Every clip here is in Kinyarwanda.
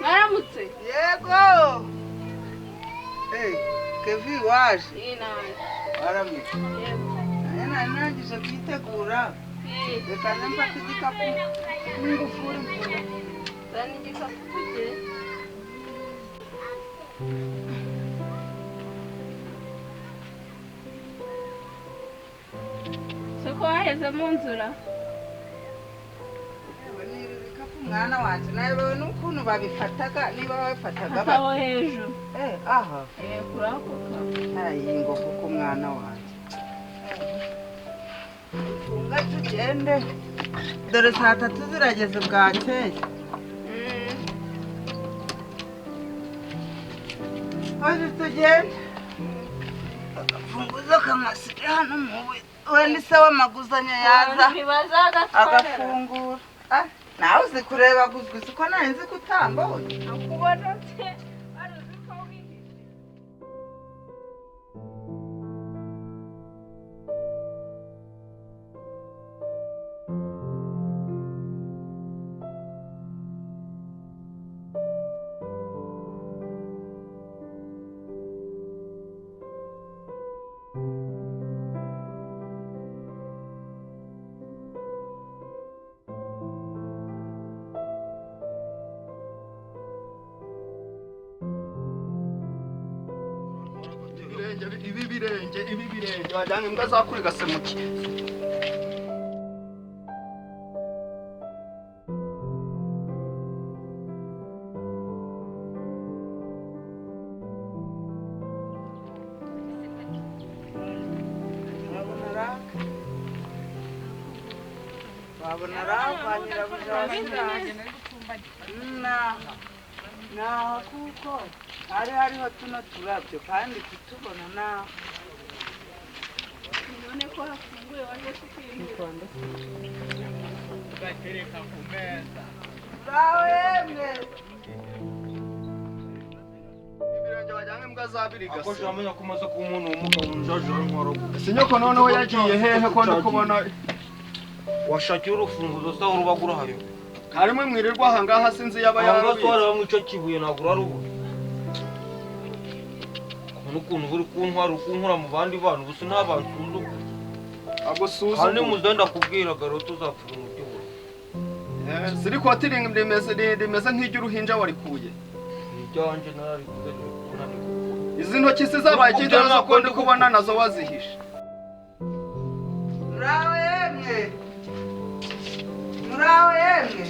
Naramutse. Yego. Kevi waje. Naramutse. Yego. Nangije kwitegura. Reka mfate igikapu n'ingufuri mbona. Zana igikapu kujye. Soko waheze mu nzura. Mwana wanje nawe n'ukuntu babifataga niba babifataga aho hejuru aha kurakoka ayingo kuko mwana wanje funga tugende dore saa 3 zirageze bwakeye aje tugende funguza kamasiri hano muwe wenda sawa maguzanya yaza agafungura nawe uzi kureba guzwe siko nanzi kutambona nakubona se aruzi ko wihishe ibi birenge wajyanye imbwa zakuri gasemuki babona rafanyira bujashira na kuko hariho tuno turabyo kandi kutubona naho none ko hafunguye waje kukwinjira gatereka ku meza yemwe ibirenge wajyanye imbwa zabiri gase akoje amenya kumaze ku umuntu w'umugabo unjaje nkoro sinyoko noneho yagiye hehe ko ndikubona washakiye urufunguzo sa urubagura hayo harimo mwirirwa hangaha sinzi yaba yarabi ngo twara bamwico kibuye nagura rubu ukuntu buri kunkura mu bandi bantu gusa nta bantu uzu agusuza kandi muzenda kubwira garo tuzapfura umuti we siri ko tiringa ndemeze nk'iry'uruhinja warikuye ijyanje narari kugaje izi ntoki se zabaye kidaza ko ndi kubona nazo wazihishe muraho yemwe madaho yego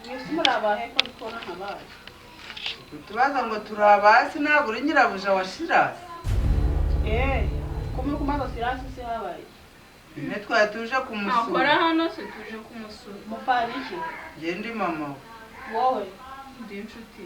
mwese murabahe ko dukora nkabaye tubaza ngo turabasi ntabwo uri nyirabuja wa Shirasi kumwe kumaza Shirasi se habaye twari tuje kumusura akora hano se tuje kumusura mufariki nge ndi mama wowe ndi inshuti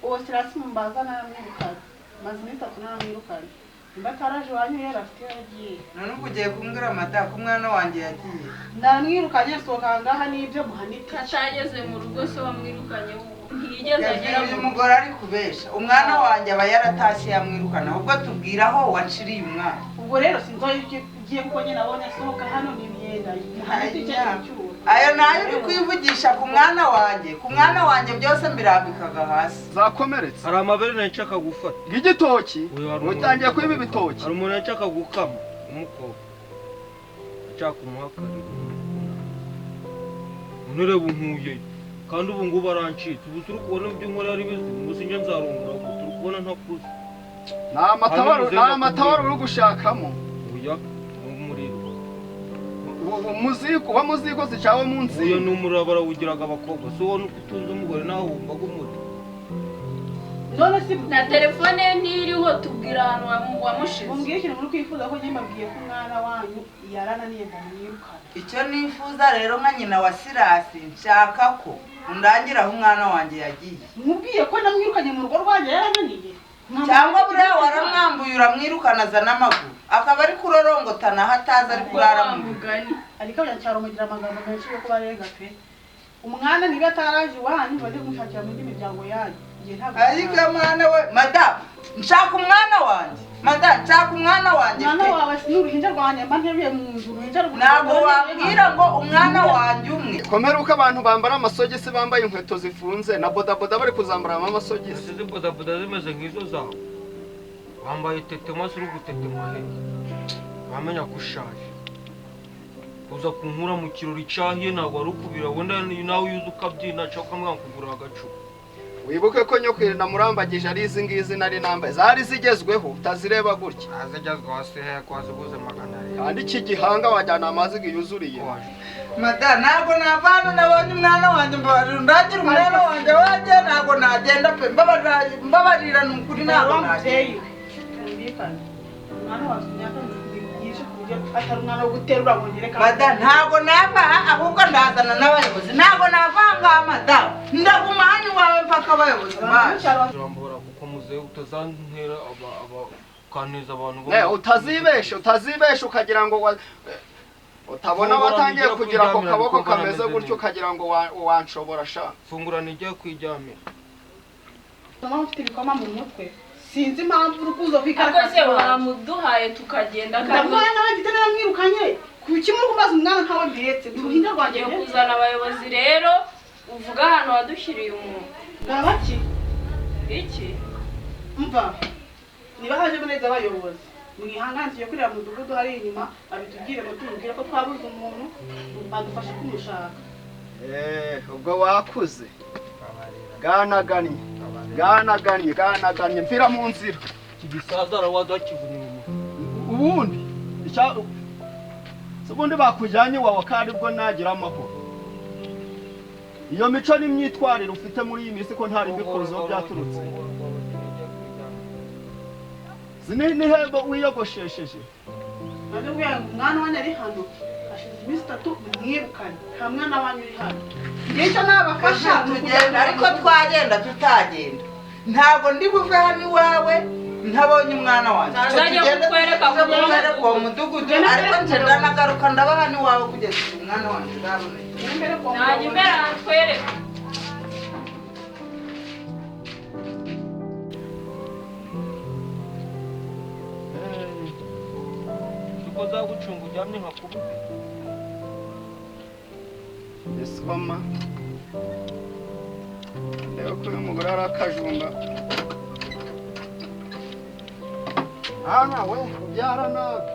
uwo Shirasi mumbaza naramwirukanye maze iminsi 3 naramwirukanye mbataraje wanyu yarafite yagiye none uko ugiye kumbwira amata ko umwana wanjye yagiye namwirukanye soka ngaha nibyo muhanita atageze mu rugo se wamwirukanye ntiyigeze agera uyu mugore ari kubesha umwana wanjye aba yaratashye yamwirukana ahubwo tubwira aho waciriye umwana ubwo rero sinzoye ugiye kuko nyine abonye sohoka hano n'imyenda ayo nayo uri kwivugisha ku mwana wanjye byose mbirambikaga hasi zakomeretse hari amabere nshaka gufata ng'igitoki utangiye kwiba ibitoki hari umuntu nshaka gukama umukobwa nshaka umuhakarira nureba unkuye kandi ubu ngubu arancitse ubu turi kubona ibyo nkora ari bizima ubu sinjye nzarongora ngo turi kubona ntakuze nta matabaro uri gushakamo oya umuriro muzigo zicawe munsi uyu ni umurabara wugiraga abakobwa so wowe utunze umugore nawe wumvaga umuriro none si na telefone ntiriho tubwira ahantu wamushize umbwiye ikintu muri kwifuza ko nyimabwiye ko umwana wanyu yarananiye ndamwirukana icyo nifuza rero nka nyina wa Shirasi nshaka ko undangiraho umwana wanjye yagiye mubwiye ko namwirukanye mu rugo rwanjye yarananiye cyangwa buriya waramwambuye uramwirukana aza n'amaguru akaba ari kurorongotana aho atazi ari kurara mu mugani ariko byacyaro mugira amagambo menshi yo kuba rega pe umwana niba ataraje iwanyu bajye kumushakira mu miryango yanyu ariko mwana we madamu nshaka umwana wanjye madamu nshaka umwana wanjye mwana wawe si n'uruhinja rwanjye mba nteruye mu nzu uruhinja ntabwo wabwira ngo umwana wanjye umwe komera uko abantu bambara amasogisi bambaye inkweto zifunze na bodaboda bari kuzambaramo amasogisi izi bodaboda zimeze nk'izo zawe wambaye tetema uri gutetema he wamenya ko ushaje uza kunkura mu kirori cyahiye ntabwo wari ukubira wenda nawe yuze ukabyina cyangwa ukamwanga kugura agacupa wibuke ko nyokwirinda ndamurambagije ari izi ngizi nari nambaye zari zigezweho utazireba gutya azigezweho se he ko ziguze magana abiri kandi iki gihanga wajyana amazi yuzuriye madamu ntabwo navana nabonye umwana wanjye mbabarira ndagira umwana wanjye wajye ntabwo nagenda pe mbabarira ni ukuri ntabwo nagenda umwana wawe imyaka yishe ku buryo atari umwana wo guterura ngo nyereka madamu ntabwo nava ahubwo ndazana n'abayobozi ntabwo navanga madamu ndaguma hano iwawe mpaka abayobozi baje urambura kuko muzehe utazantera ukaneza abantu utazibesha ukagira ngo utabona watangiye kugira ako kaboko kameze gutyo ukagira ngo wanshobora sha fungurana ijya kwijyamira mama ufite ibikoma mu mutwe sinzi impamvu urukuzo kwikarakase wamuduhaye tukagenda kandi mwana wanjye tena mwirukanye kuki muri kumaza umwana nkawe mbetse uruhinja rwanjye yo kuzana abayobozi rero uvuga hano wadushyiriye umuntu ngabaki iki mva niba haje neza abayobozi mwihanganziye kurira mu mudugudu hari inyuma abitubwire ngo tumubwire ko twabuze umuntu badufasha kumushaka ubwo wakuze ganaganye mvira mu nzira kigisazara wadakivunya ubundi ubundi bakujyanye wawe kandi ubwo nagira amahoro iyo mico n'imyitwarire ufite muri iyi minsi ko ntari mbikuruzo byaturutse ni hebo wiyogoshesheje umwana wanyu ari hano hashize iminsi 3 mwirukanye nta mwana wanyu uri hano ngicyo nabafasha tugenda ariko twagenda tutagenda ntabwo ndi buve hano iwawe ntabonye umwana wanjye tugenda kukwereka ku mudugudu ariko nje ndanagaruka ndaba hano iwawe kugeza umwana wanjye uzaboneka najya imbere atwereka uko zagucunga uryamye nka kubi isoma rero ko uyu mugore ari akajumba nawe ubyara nabi